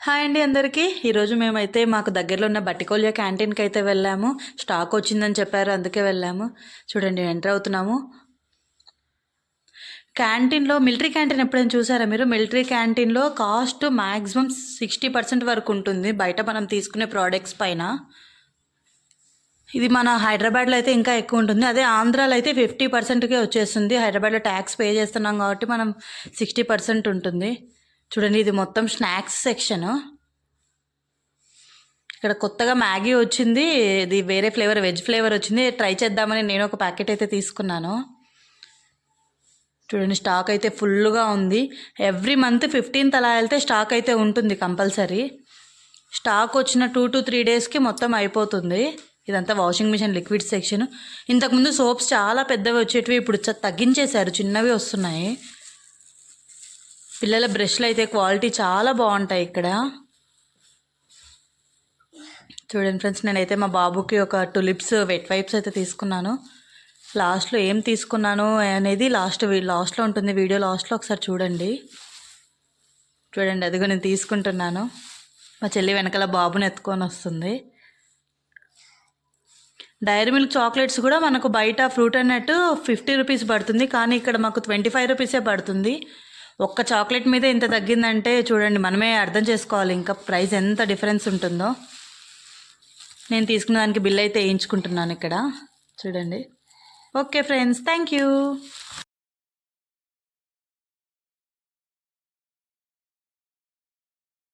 Hi అండి అందరికీ. ఈరోజు మేమైతే మాకు దగ్గరలో ఉన్న బట్టికోలియా క్యాంటీన్కి అయితే వెళ్ళాము. స్టాక్ వచ్చిందని చెప్పారు, అందుకే వెళ్ళాము. చూడండి, ఎంటర్ అవుతున్నాము. క్యాంటీన్లో మిలిటరీ క్యాంటీన్ ఎప్పుడైనా చూసారా మీరు? మిలిటరీ క్యాంటీన్లో కాస్ట్ మ్యాక్సిమం 60% వరకు ఉంటుంది బయట మనం తీసుకునే ప్రోడక్ట్స్ పైన. ఇది మన హైదరాబాద్లో అయితే ఇంకా ఎక్కువ ఉంటుంది. అదే ఆంధ్రాలో అయితే 50%కే వచ్చేస్తుంది. హైదరాబాద్లో ట్యాక్స్ పే చేస్తున్నాం కాబట్టి మనం 60% ఉంటుంది. చూడండి, ఇది మొత్తం స్నాక్స్ సెక్షను. ఇక్కడ కొత్తగా మ్యాగీ వచ్చింది, ఇది వేరే ఫ్లేవర్, వెజ్ ఫ్లేవర్ వచ్చింది. ట్రై చేద్దామని నేను ఒక ప్యాకెట్ అయితే తీసుకున్నాను. చూడండి, స్టాక్ అయితే ఫుల్గా ఉంది. ఎవ్రీ మంత్ 15th అలా వెళ్తే స్టాక్ అయితే ఉంటుంది కంపల్సరీ. స్టాక్ వచ్చిన 2 to 3 డేస్కి మొత్తం అయిపోతుంది. ఇదంతా వాషింగ్ మిషన్ లిక్విడ్ సెక్షన్. ఇంతకుముందు సోప్స్ చాలా పెద్దవి వచ్చేటివి, ఇప్పుడు తగ్గించేశారు, చిన్నవి వస్తున్నాయి. పిల్లల బ్రష్లు అయితే క్వాలిటీ చాలా బాగుంటాయి ఇక్కడ. చూడండి ఫ్రెండ్స్, నేనైతే మా బాబుకి ఒక టులిప్స్ వెట్ వైప్స్ అయితే తీసుకున్నాను. లాస్ట్లో ఏం తీసుకున్నాను అనేది లాస్ట్లో ఉంటుంది, వీడియో లాస్ట్లో ఒకసారి చూడండి. అదిగో నేను తీసుకుంటున్నాను. మా చెల్లి వెనకాల బాబుని ఎత్తుకొని వస్తుంది. డైరీ మిల్క్ చాక్లెట్స్ కూడా మనకు బయట ఫ్రూట్ అన్నట్టు 50 రూపీస్ పడుతుంది, కానీ ఇక్కడ మాకు 25 రూపీసే పడుతుంది. ఒక్క చాక్లెట్ మీద ఇంత తగ్గిందంటే చూడండి, మనమే అర్థం చేసుకోవాలి ఇంకా ప్రైస్ ఎంత డిఫరెన్స్ ఉంటుందో. నేను తీసుకున్న దానికి బిల్ అయితే వేయించుకుంటున్నాను ఇక్కడ. చూడండి. Okay friends, thank you.